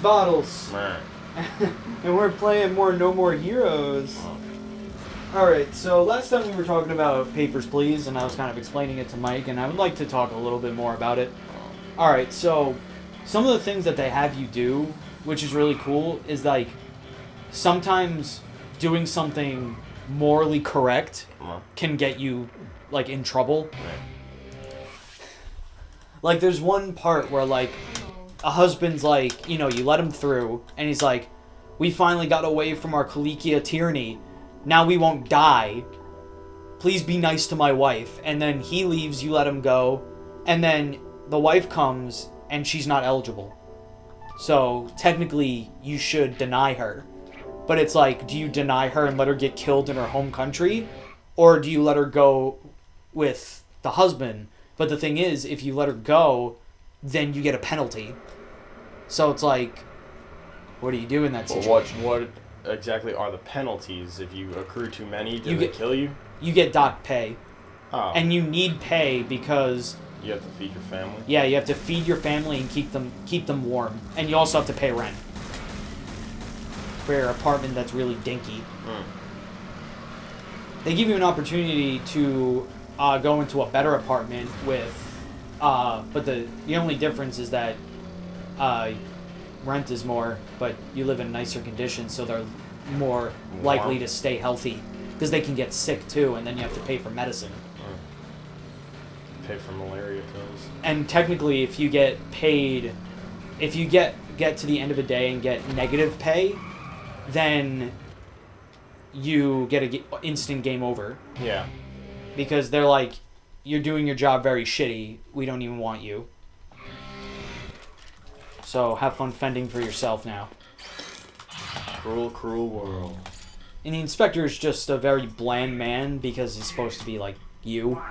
bottles. And we're playing more No More Heroes. Alright, so last time we were talking about Papers, Please, and I was kind of explaining it to Mike, and I would like to talk a little bit more about it. Alright, so some of the things that they have you do, which is really cool, is like sometimes doing something morally correct can get you like in trouble. Like there's one part where like a husband's like, you know, you let him through, and he's like, we finally got away from our Kalikia tyranny. Now we won't die. Please be nice to my wife. And then he leaves, you let him go, and then the wife comes and she's not eligible. So technically you should deny her. But it's like, do you deny her and let her get killed in her home country? Or do you let her go with the husband? But the thing is, if you let her go, then you get a penalty. So it's like, what do you do in that situation? What exactly are the penalties? If you accrue too many, do they kill you? You get dock pay. Oh. And you need pay because... You have to feed your family? Yeah, you have to feed your family and keep them warm. And you also have to pay rent. For your apartment that's really dinky. They give you an opportunity to go into a better apartment with... but the only difference is that rent is more, but you live in nicer conditions, so they're more likely to stay healthy. Because they can get sick too, and then you have to pay for medicine. Pay for malaria pills. And technically, if you get paid... If you get to the end of the day and get negative pay, then you get an instant game over. Yeah. Because they're like, you're doing your job very shitty. We don't even want you. So have fun fending for yourself now. Cruel, cruel world. And the inspector is just a very bland man because he's supposed to be like you.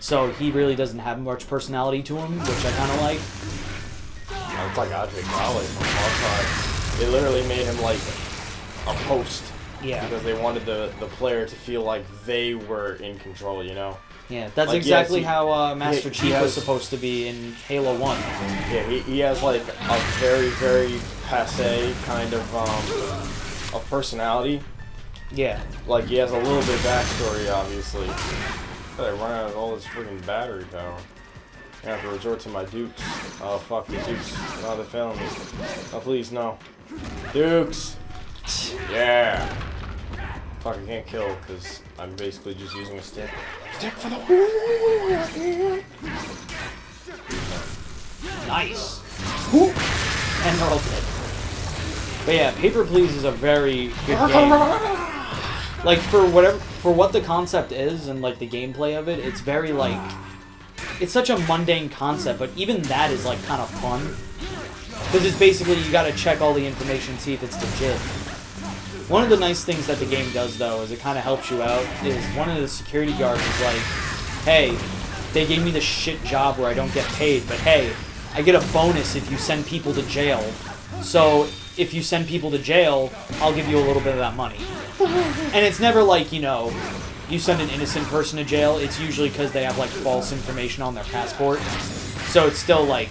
So he really doesn't have much personality to him, which I kind of like. It's like Audrey Crowley from Far Cry. They literally made him like a host. Yeah. Because they wanted the player to feel like they were in control, you know? Yeah, that's like, exactly how Master Chief was supposed to be in Halo 1. Yeah, he has like a very, very passé kind of personality. Yeah. Like he has a little bit of backstory, obviously. But I run out of all this freaking battery power. I have to resort to my Dukes. Oh, fuck the Dukes. Oh, they're failing me. Oh, please, no. Dukes! Yeah! Fuck, I can't kill, because I'm basically just using a stick. Stick for the win! Nice! And they're all dead. But yeah, Paper Please is a very good game. Like, for what the concept is, and like the gameplay of it, it's very like... It's such a mundane concept, but even that is like kind of fun. Because it's basically, you gotta check all the information, see if it's legit. One of the nice things that the game does, though, is it kind of helps you out, is one of the security guards is like, hey, they gave me this shit job where I don't get paid, but hey, I get a bonus if you send people to jail. So, if you send people to jail, I'll give you a little bit of that money. And it's never like, you know, you send an innocent person to jail, it's usually because they have, like, false information on their passport. So it's still, like,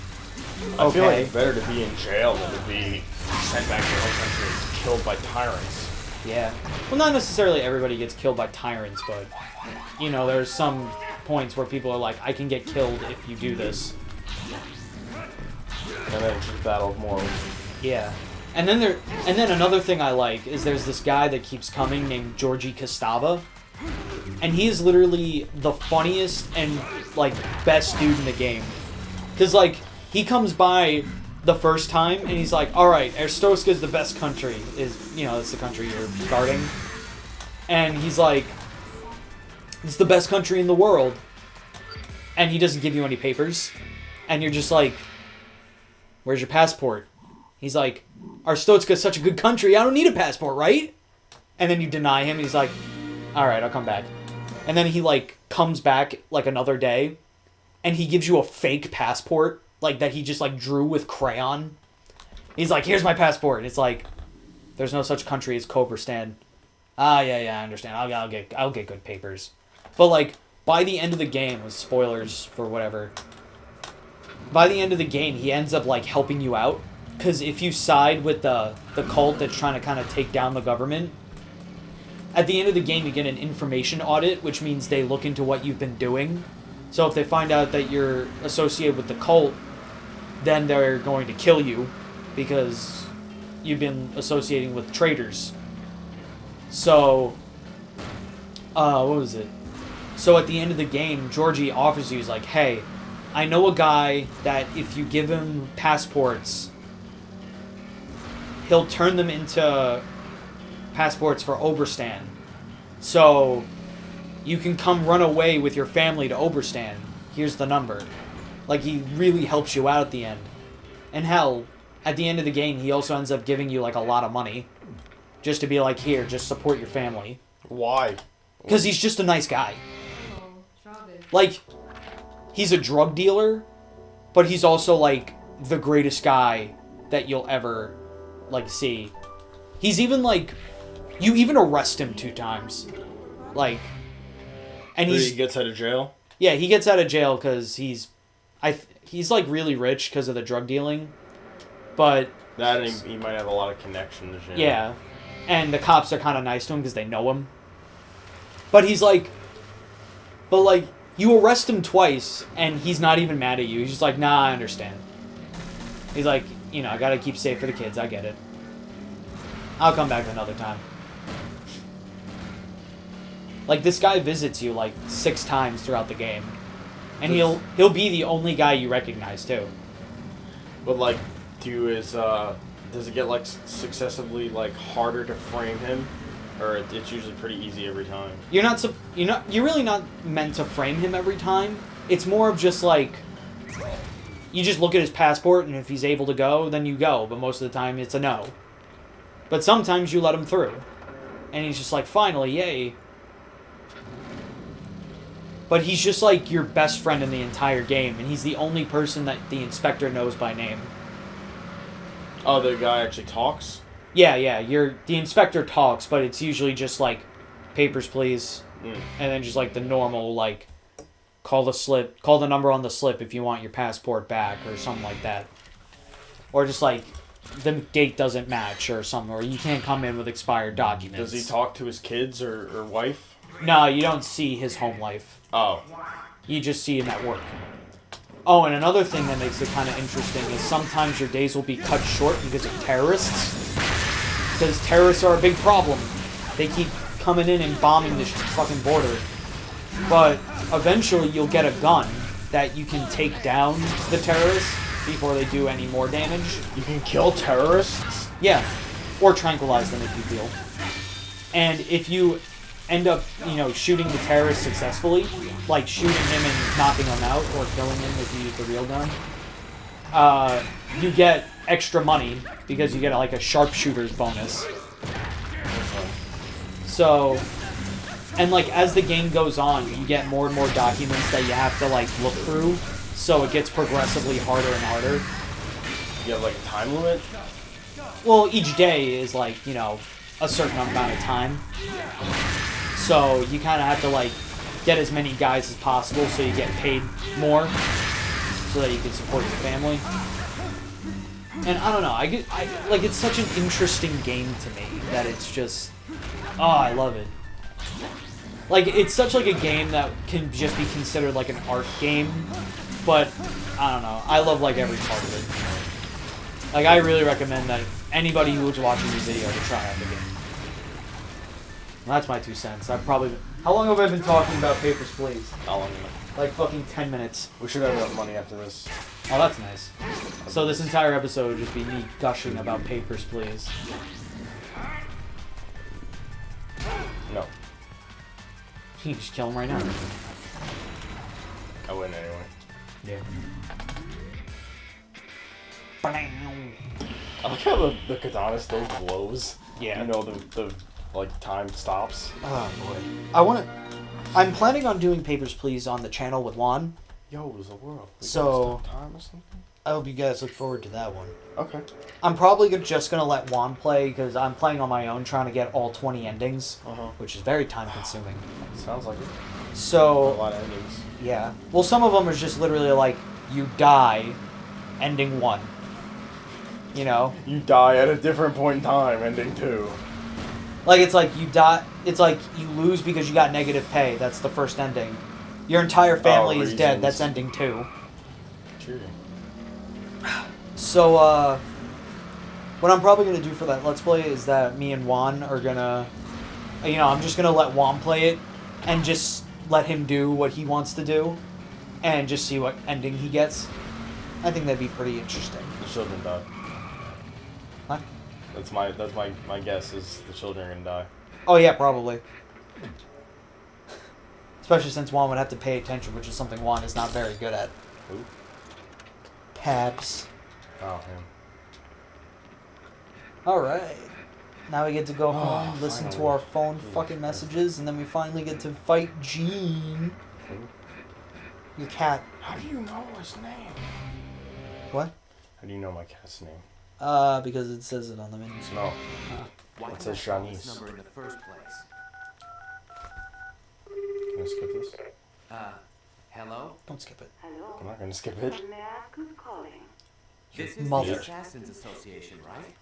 okay. I feel like it's better to be in jail than to be sent back to your home country and killed by tyrants. Yeah. Well, not necessarily everybody gets killed by tyrants, but, you know, there's some points where people are like, I can get killed if you do this. And then it's just battle of morals. Yeah. And then another thing I like is there's this guy that keeps coming named Georgie Costava. And he is literally the funniest and, like, best dude in the game. Because, like, he comes by the first time, and he's like, alright, Arstotzka is the best country. You know, it's the country you're guarding. And he's like, it's the best country in the world. And he doesn't give you any papers. And you're just like, where's your passport? He's like, Arstotzka is such a good country, I don't need a passport, right? And then you deny him, and he's like, alright, I'll come back. And then he, like, comes back, like, another day, and he gives you a fake passport, like, that he just, like, drew with crayon. He's like, here's my passport. And it's like, there's no such country as Cobristan. Yeah, I understand. I'll get good papers. But, like, by the end of the game, with spoilers for whatever, by the end of the game, he ends up, like, helping you out. because if you side with the cult that's trying to kind of take down the government, at the end of the game you get an information audit, which means they look into what you've been doing. So if they find out that you're associated with the cult, then they're going to kill you because you've been associating with traitors. So, what was it? So at the end of the game, Georgie offers you, he's like, hey, I know a guy that if you give him passports, he'll turn them into passports for Oberstan. So you can come run away with your family to Oberstan. Here's the number. Like, he really helps you out at the end. And hell, at the end of the game, he also ends up giving you, like, a lot of money. Just to be like, here, just support your family. Why? Because he's just a nice guy. Like, he's a drug dealer, but he's also, like, the greatest guy that you'll ever, like, see. He's even, like, you even arrest him 2 times. Like, and he gets out of jail? Yeah, he gets out of jail because he's like really rich because of the drug dealing, but that and he might have a lot of connections. You know? Yeah, and the cops are kind of nice to him because they know him. But he's like, you arrest him twice and he's not even mad at you. He's just like, nah, I understand. He's like, I gotta keep safe for the kids. I get it. I'll come back another time. Like, this guy visits you, like, 6 times throughout the game. And he'll be the only guy you recognize, too. But, like, does it get, like, successively, like, harder to frame him? Or it's usually pretty easy every time? You're really not meant to frame him every time. It's more of just, like, you just look at his passport, and if he's able to go, then you go. But most of the time, it's a no. But sometimes you let him through. And he's just like, finally, yay. But he's just like your best friend in the entire game, and he's the only person that the inspector knows by name. Oh, the guy actually talks? Yeah. The inspector talks, but it's usually just like, papers, please. And then just like the normal, like, call the number on the slip if you want your passport back, or something like that. Or just like, the date doesn't match or something, or you can't come in with expired documents. Does he talk to his kids or wife? No, you don't see his home life. Oh. You just see him at work. Oh, and another thing that makes it kind of interesting is sometimes your days will be cut short because of terrorists. Because terrorists are a big problem. They keep coming in and bombing this fucking border. But eventually you'll get a gun that you can take down the terrorists before they do any more damage. You can kill terrorists? Yeah. Or tranquilize them if you feel. And if you end up, shooting the terrorist successfully, like shooting him and knocking him out, or killing him if you use the real gun, you get extra money because you get like a sharpshooter's bonus. So, and like as the game goes on, you get more and more documents that you have to like look through, so it gets progressively harder and harder. You have like a time limit? Well, each day is like, a certain amount of time. So you kind of have to like get as many guys as possible so you get paid more so that you can support your family. And I don't know, I like, it's such an interesting game to me that it's just, I love it. Like, it's such like a game that can just be considered like an art game, but I don't know, I love like every part of it. Like, I really recommend that anybody who's watching this video to try out the game. Well, that's my 2 cents. How long have I been talking about Papers, Please? How long? Like fucking 10 minutes. We should have enough money after this. Oh, that's nice. So this entire episode would just be me gushing about Papers, Please. No. You can just kill him right now. I win anyway. Yeah. I like how the katana still glows. Yeah. The like time stops. Oh boy. I'm planning on doing Papers, Please on the channel with Juan. Yo, is the world? So time or something? I hope you guys look forward to that one. Okay. I'm probably just gonna let Juan play because I'm playing on my own, trying to get all 20 endings, which is very time consuming. Sounds like it. So A lot of endings. Yeah. Well, some of them are just literally like you die, ending 1. You know? You die at a different point in time, ending 2. Like, it's like you die... It's like you lose because you got negative pay. That's the first ending. Your entire family is dead. That's ending 2. True. So, what I'm probably going to do for that Let's Play is that me and Juan are going to... You know, I'm just going to let Juan play it and just let him do what he wants to do and just see what ending he gets. I think that'd be pretty interesting. The children die. What? That's my guess is the children are gonna die. Oh, yeah, probably. Especially since Juan would have to pay attention, which is something Juan is not very good at. Who? Paps. Oh, him. Alright. Now we get to go home, listen to our phone fucking messages, and then we finally get to fight Gene. Who? Your cat. How do you know his name? What? How do you know my cat's name? Because it says it on the menu. No. Why It did says I call this Shanice. number in the first place? Can I skip this? Hello? Don't skip it. Hello. I'm not gonna skip it. May I ask who's calling? This is Mother. the Assassins Association, right?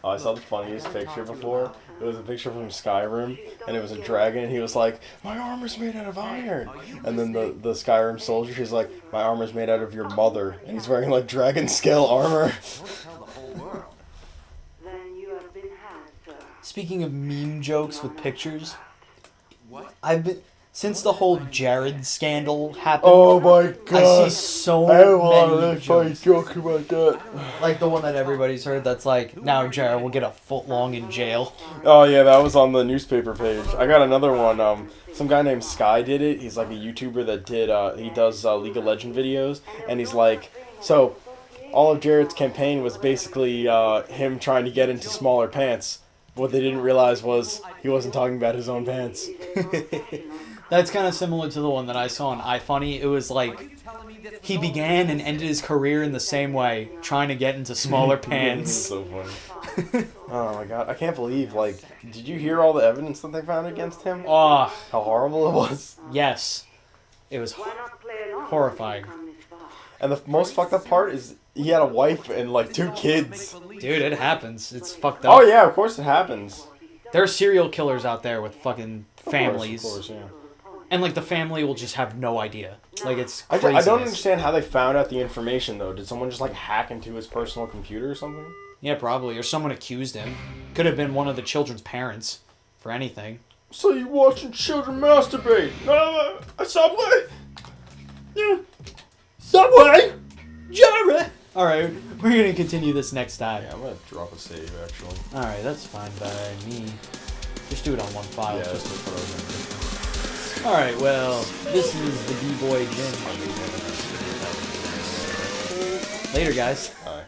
Oh, I saw the funniest picture before. It was a picture from Skyrim, and it was a dragon, and he was like, "My armor's made out of iron." And then the Skyrim soldier, he's like, "My armor's made out of your mother." And he's wearing, like, dragon scale armor. Don't tell the whole world. Then you have been had, sir. Speaking of meme jokes with pictures, What? I've been... Since the whole Jared scandal happened, Oh my god. I see so I have a lot of many really funny jokes. jokes about that. Like the one that everybody's heard that's like, now Jared will get a foot long in jail. Oh yeah, that was on the newspaper page. I got another one. Some guy named Sky did it. He's like a YouTuber that did. He does League of Legends videos, and he's like, so all of Jared's campaign was basically him trying to get into smaller pants. What they didn't realize was he wasn't talking about his own pants. That's kind of similar to the one that I saw on iFunny. It was like, he began and ended his career in the same way, trying to get into smaller pants. So funny. Oh my god, I can't believe, like, did you hear all the evidence that they found against him? Oh, How horrible it was. yes. It was Why not play along? horrifying. Come this far. And the most fucked up part is he had a wife and like 2 kids. Dude, it happens. It's fucked up. Oh yeah, of course it happens. There are serial killers out there with fucking families. Of course, yeah. And like the family will just have no idea. Like it's I craziness. don't understand how they found out the information though. Did someone just like hack into his personal computer or something? Yeah, probably. Or someone accused him. Could have been one of the children's parents. For anything. So you watching children masturbate? Subway? Yeah. Subway! Jerry! Alright, we're gonna continue this next time. Yeah, I'm gonna drop a save actually. Alright, that's fine by me. Just do it on one file. Yeah, that's what I was gonna do. Alright, well, this is the B-Boy Jim. Later, guys. Alright.